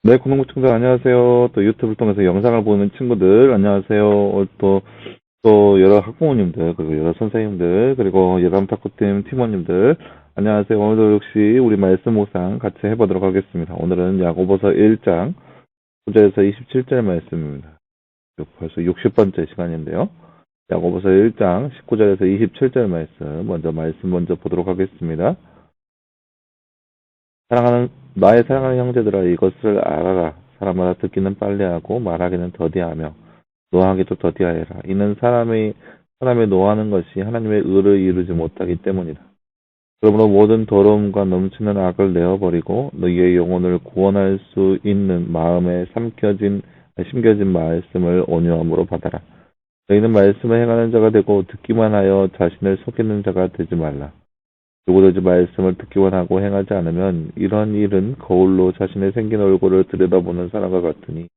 네, 구독자분들 안녕하세요. 또 유튜브를 통해서 영상을 보는 친구들 안녕하세요. 또 여러 학부모님들 그리고 여러 선생님들 그리고 예담탁구팀 팀원님들 안녕하세요. 오늘도 역시 우리 말씀 묵상 같이 해보도록 하겠습니다. 오늘은 야고보서 1장 9절에서 27절 말씀입니다. 벌써 60번째 시간인데요. 야고보서 1장 19절에서 27절 말씀 먼저 보도록 하겠습니다. 나의 사랑하는 형제들아, 이것을 알아라. 사람마다 듣기는 빨리하고 말하기는 더디하며 노하기도 더디하여라. 이는 사람이 노하는 것이 하나님의 의를 이루지 못하기 때문이다. 그러므로 모든 더러움과 넘치는 악을 내어버리고 너희의 영혼을 구원할 수 있는 마음에 심겨진 말씀을 온유함으로 받아라. 너희는 말씀을 행하는 자가 되고 듣기만 하여 자신을 속이는 자가 되지 말라. 누구든지 말씀을 듣기만 하고 행하지 않으면 이런 일은 거울로 자신의 생긴 얼굴을 들여다보는 사람과 같으니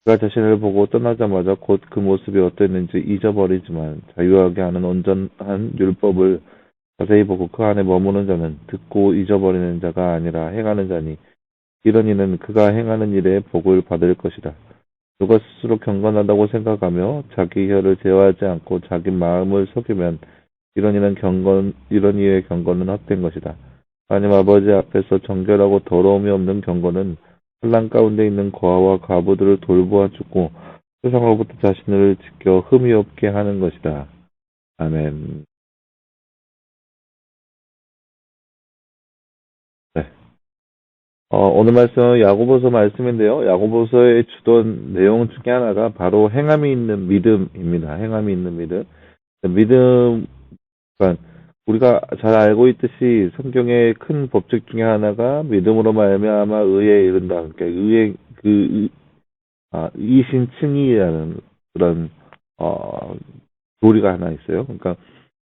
그가 자신을 보고 떠나자마자 곧 그 모습이 어땠는지 잊어버리지만 자유하게 하는 온전한 율법을 자세히 보고 그 안에 머무는 자는 듣고 잊어버리는 자가 아니라 행하는 자니 이런 이는 그가 행하는 일에 복을 받을 것이다. 누가 스스로 경건하다고 생각하며 자기 혀를 제어하지 않고 자기 마음을 속이면 이런 이의 경건은 헛된 것이다. 하나님 아버지 앞에서 정결하고 더러움이 없는 경건은 혼란 가운데 있는 고아와 과부들을 돌보아 주고 세상으로부터 자신을 지켜 흠이 없게 하는 것이다. 아멘. 네. 오늘 말씀은 야고보서 말씀인데요. 야고보서의 주던 내용 중에 하나가 바로 행함이 있는 믿음입니다. 행함이 있는 믿음. 믿음, 그러니까 우리가 잘 알고 있듯이 성경의 큰 법칙 중에 하나가 믿음으로 말미암아 의에 이른다. 그러니까 이신칭의라는 그런 교리가 하나 있어요. 그러니까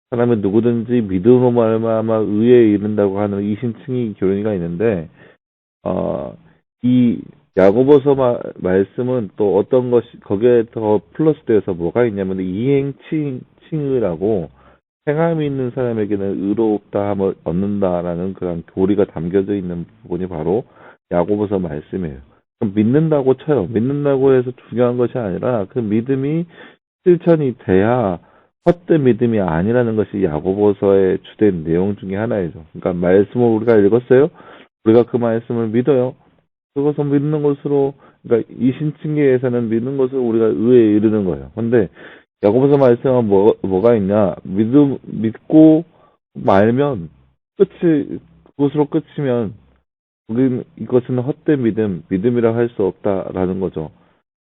사람은 누구든지 믿음으로 말미암아 의에 이른다고 하는 이신칭의 교리가 있는데 이 야고보서 말씀은 또 어떤 것이 거기에 더 플러스돼서 뭐가 있냐면 이행칭의라고 행함이 있는 사람에게는 의롭다 함을 얻는다라는 그런 교리가 담겨져 있는 부분이 바로 야고보서 말씀이에요. 그럼 믿는다고 쳐요. 믿는다고 해서 중요한 것이 아니라 그 믿음이 실천이 돼야 헛된 믿음이 아니라는 것이 야고보서의 주된 내용 중에 하나이죠. 그러니까 말씀을 우리가 읽었어요. 우리가 그 말씀을 믿어요. 그것을 믿는 것으로, 그러니까 이신칭의에서는 믿는 것을 우리가 의에 이르는 거예요. 근데 야고보서 말씀은 뭐가 있냐? 믿고 말면 그것으로 끝이면 우리는 이것은 헛된 믿음이라 할 수 없다라는 거죠.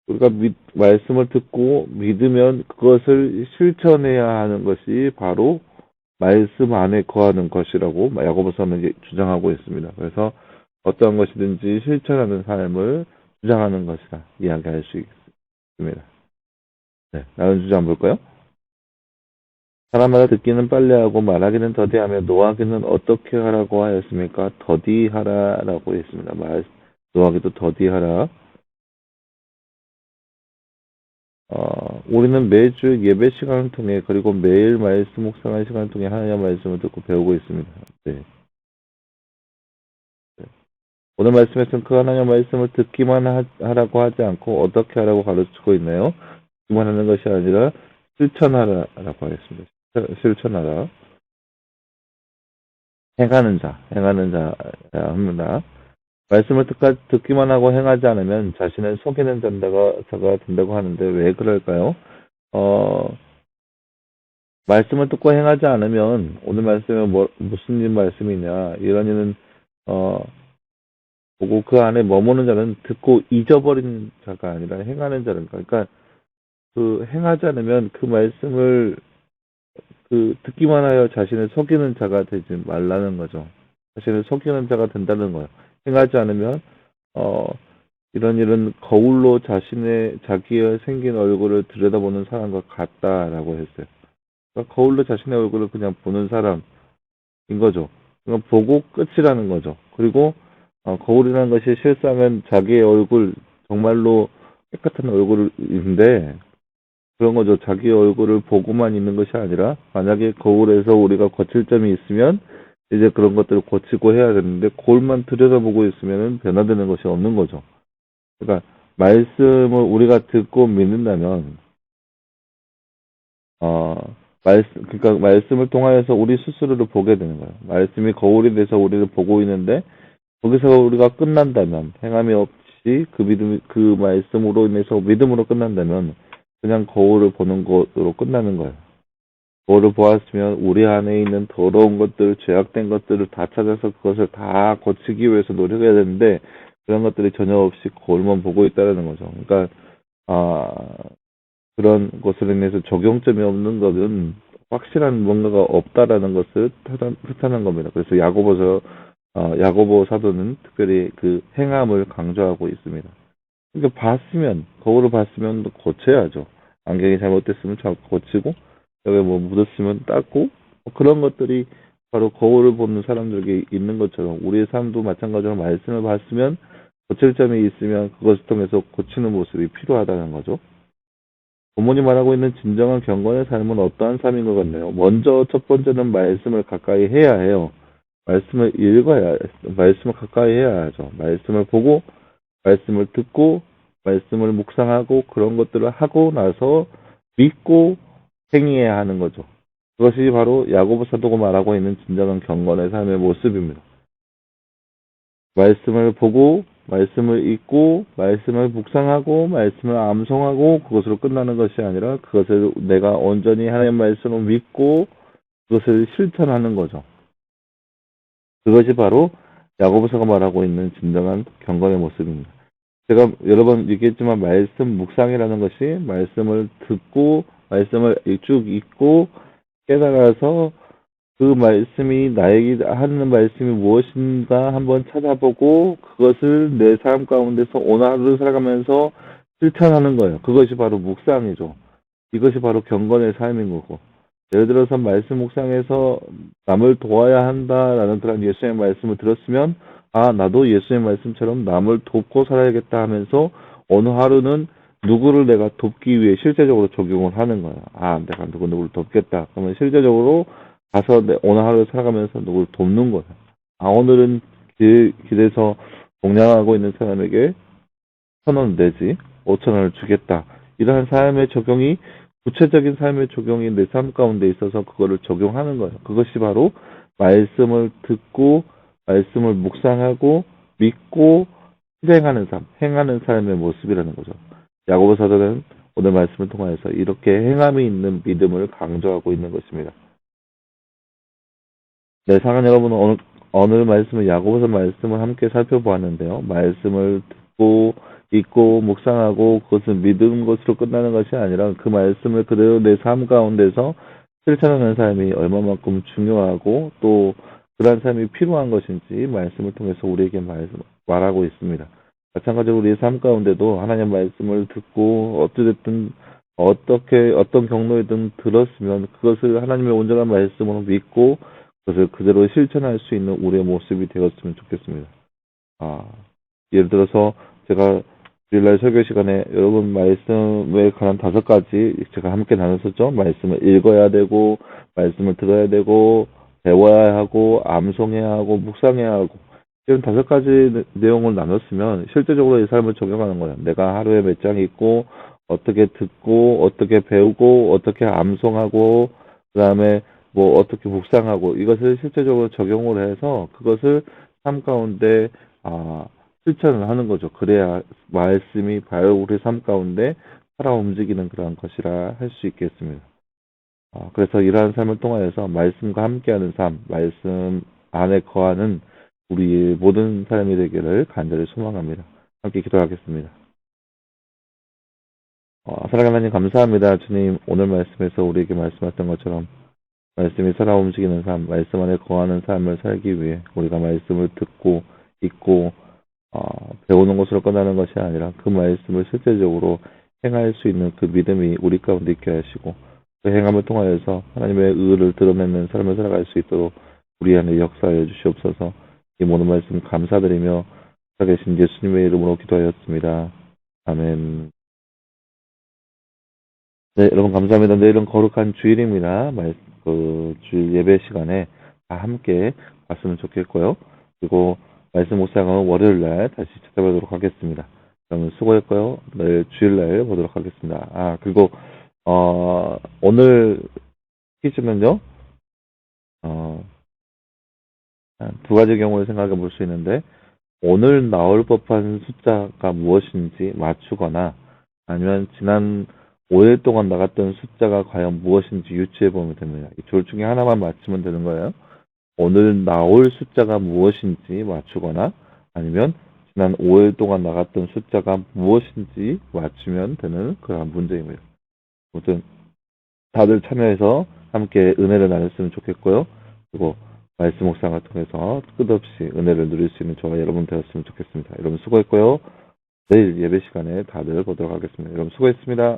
우리가 말씀을 듣고 믿으면 그것을 실천해야 하는 것이 바로 말씀 안에 거하는 것이라고 야고보서는 주장하고 있습니다. 그래서 어떠한 것이든지 실천하는 삶을 주장하는 것이다. 이야기할 수 있습니다. 네, 다른 주제 한번 볼까요? 사람마다 듣기는 빨리하고 말하기는 더디하며 노하기는 어떻게 하라고 하였습니까? 더디하라라고 했습니다. 노하기도 더디하라. 우리는 매주 예배 시간을 통해 그리고 매일 말씀 묵상하는 시간을 통해 하나님의 말씀을 듣고 배우고 있습니다. 네. 네. 오늘 말씀에서는 그 하나님의 말씀을 듣기만 하라고 하지 않고 어떻게 하라고 가르치고 있나요? 듣기만 하는 것이 아니라 실천하라라고 하겠습니다. 실천하라. 행하는 자야 합니다. 말씀을 듣기만 하고 행하지 않으면 자신을 속이는 자가 된다고 하는데 왜 그럴까요? 말씀을 듣고 행하지 않으면 오늘 말씀은 무슨 말씀이냐 이런 이는 보고 그 안에 머무는 자는 듣고 잊어버리는 자가 아니라 행하는 자는 그러니까 그 행하지 않으면 그 말씀을 듣기만 하여 자신을 속이는 자가 되지 말라는 거죠. 자신을 속이는 자가 된다는 거예요. 행하지 않으면 이런 일은 거울로 자기의 생긴 얼굴을 들여다보는 사람과 같다라고 했어요. 그러니까 거울로 자신의 얼굴을 그냥 보는 사람인 거죠. 그러니까 보고 끝이라는 거죠. 그리고 거울이라는 것이 실상은 자기의 얼굴, 정말로 깨끗한 얼굴인데 그런 거죠. 자기 얼굴을 보고만 있는 것이 아니라 만약에 거울에서 우리가 거칠 점이 있으면 이제 그런 것들을 고치고 해야 되는데 그걸만 들여다보고 있으면은 변화되는 것이 없는 거죠. 그러니까 말씀을 우리가 듣고 믿는다면 어 그러니까 말씀을 통하여서 우리 스스로를 보게 되는 거예요. 말씀이 거울이 돼서 우리를 보고 있는데 거기서 우리가 끝난다면 행함이 없이 그 말씀으로 인해서 믿음으로 끝난다면 그냥 거울을 보는 것으로 끝나는 거예요. 거울을 보았으면 우리 안에 있는 더러운 것들, 죄악된 것들을 다 찾아서 그것을 다 고치기 위해서 노력해야 되는데 그런 것들이 전혀 없이 거울만 보고 있다는 거죠. 그러니까 아, 그런 것으로 인해서 적용점이 없는 것은 확실한 뭔가가 없다라는 것을 뜻하는 겁니다. 그래서 야고보 사도는 특별히 그 행함을 강조하고 있습니다. 그러니까 거울을 봤으면 고쳐야죠. 안경이 잘못됐으면 고치고, 여기 뭐 묻었으면 닦고, 뭐 그런 것들이 바로 거울을 보는 사람들에게 있는 것처럼, 우리의 삶도 마찬가지로 말씀을 봤으면, 고칠 점이 있으면 그것을 통해서 고치는 모습이 필요하다는 거죠. 부모님 말하고 있는 진정한 경건의 삶은 어떠한 삶인 것 같네요. 먼저 첫 번째는 말씀을 가까이 해야 해요. 말씀을 가까이 해야 하죠. 말씀을 보고, 말씀을 듣고, 말씀을 묵상하고, 그런 것들을 하고 나서 믿고 행해야 하는 거죠. 그것이 바로 야고보 사도가 말하고 있는 진정한 경건의 삶의 모습입니다. 말씀을 보고, 말씀을 읽고, 말씀을 묵상하고, 말씀을 암송하고, 그것으로 끝나는 것이 아니라 그것을 내가 온전히 하나님의 말씀을 믿고 그것을 실천하는 거죠. 그것이 바로 야고보서가 말하고 있는 진정한 경건의 모습입니다. 제가 여러 번 얘기했지만 말씀 묵상이라는 것이 말씀을 듣고 말씀을 쭉 읽고 깨달아서 그 말씀이 나에게 하는 말씀이 무엇인가 한번 찾아보고 그것을 내 삶 가운데서 오늘 하루를 살아가면서 실천하는 거예요. 그것이 바로 묵상이죠. 이것이 바로 경건의 삶인 거고. 예를 들어서 말씀 묵상에서 남을 도와야 한다라는 그런 예수의 말씀을 들었으면 나도 예수의 말씀처럼 남을 돕고 살아야겠다 하면서 어느 하루는 누구를 내가 돕기 위해 실제적으로 적용을 하는 거예요. 내가 누구를 돕겠다. 그러면 실제적으로 가서 오늘 하루를 살아가면서 누구를 돕는 거예요. 오늘은 길에서 동냥하고 있는 사람에게 1,000원 내지 5,000원을 주겠다. 이러한 삶의 적용이 구체적인 삶의 적용이 내 삶 가운데 있어서 그거를 적용하는 거예요. 그것이 바로 말씀을 듣고 말씀을 묵상하고 믿고 실행하는 삶, 행하는 삶의 모습이라는 거죠. 야고보 사도는 오늘 말씀을 통해서 이렇게 행함이 있는 믿음을 강조하고 있는 것입니다. 네, 사랑하는 여러분, 오늘 말씀을 야고보서 말씀을 함께 살펴보았는데요. 말씀을 듣고 읽고 묵상하고 그것을 믿은 것으로 끝나는 것이 아니라 그 말씀을 그대로 내 삶 가운데서 실천하는 삶이 얼마만큼 중요하고 또 그러한 삶이 필요한 것인지 말씀을 통해서 우리에게 말하고 있습니다. 마찬가지로 우리의 삶 가운데도 하나님의 말씀을 듣고 어찌됐든 어떤 경로에든 들었으면 그것을 하나님의 온전한 말씀으로 믿고 그것을 그대로 실천할 수 있는 우리의 모습이 되었으면 좋겠습니다. 예를 들어서 제가 주일날 설교 시간에 여러분 말씀에 관한 5가지 제가 함께 나눴었죠. 말씀을 읽어야 되고 말씀을 들어야 되고 배워야 하고 암송해야 하고 묵상해야 하고 이런 5가지 내용을 나눴으면 실제적으로 이 삶을 적용하는 거예요. 내가 하루에 몇 장 읽고 어떻게 듣고 어떻게 배우고 어떻게 암송하고 그 다음에 뭐 어떻게 묵상하고 이것을 실제적으로 적용을 해서 그것을 삶 가운데 실천을 하는 거죠. 그래야 말씀이 바로 우리 삶 가운데 살아 움직이는 그런 것이라 할 수 있겠습니다. 그래서 이러한 삶을 통하여서 말씀과 함께하는 삶, 말씀 안에 거하는 우리 모든 사람이 되기를 간절히 소망합니다. 함께 기도하겠습니다. 사랑하는 하나님 감사합니다. 주님 오늘 말씀에서 우리에게 말씀하셨던 것처럼 말씀이 살아 움직이는 삶, 말씀 안에 거하는 삶을 살기 위해 우리가 말씀을 듣고 읽고 배우는 것으로 끝나는 것이 아니라 그 말씀을 실제적으로 행할 수 있는 그 믿음이 우리 가운데 있게 하시고 그 행함을 통하여서 하나님의 의를 드러내는 삶을 살아갈 수 있도록 우리 안에 역사해 주시옵소서. 이 모든 말씀 감사드리며 살아계신 예수님의 이름으로 기도하였습니다. 아멘. 네, 여러분 감사합니다. 내일은 거룩한 주일입니다. 주일 예배 시간에 다 함께 봤으면 좋겠고요. 그리고 말씀 묵상은 월요일 날 다시 찾아보도록 하겠습니다. 그러면 수고했고요. 내일 주일 날 보도록 하겠습니다. 그리고 오늘 퀴즈는요. 두 가지 경우를 생각해 볼 수 있는데 오늘 나올 법한 숫자가 무엇인지 맞추거나 아니면 지난 5일 동안 나갔던 숫자가 과연 무엇인지 유추해 보면 됩니다. 이 둘 중에 하나만 맞추면 되는 거예요. 오늘 나올 숫자가 무엇인지 맞추거나 아니면 지난 5일 동안 나갔던 숫자가 무엇인지 맞추면 되는 그런 문제입니다. 아무튼 다들 참여해서 함께 은혜를 나눴으면 좋겠고요. 그리고 말씀 묵상을 통해서 끝없이 은혜를 누릴 수 있는 저와 여러분 되었으면 좋겠습니다. 여러분 수고했고요. 내일 예배 시간에 다들 보도록 하겠습니다. 여러분 수고했습니다.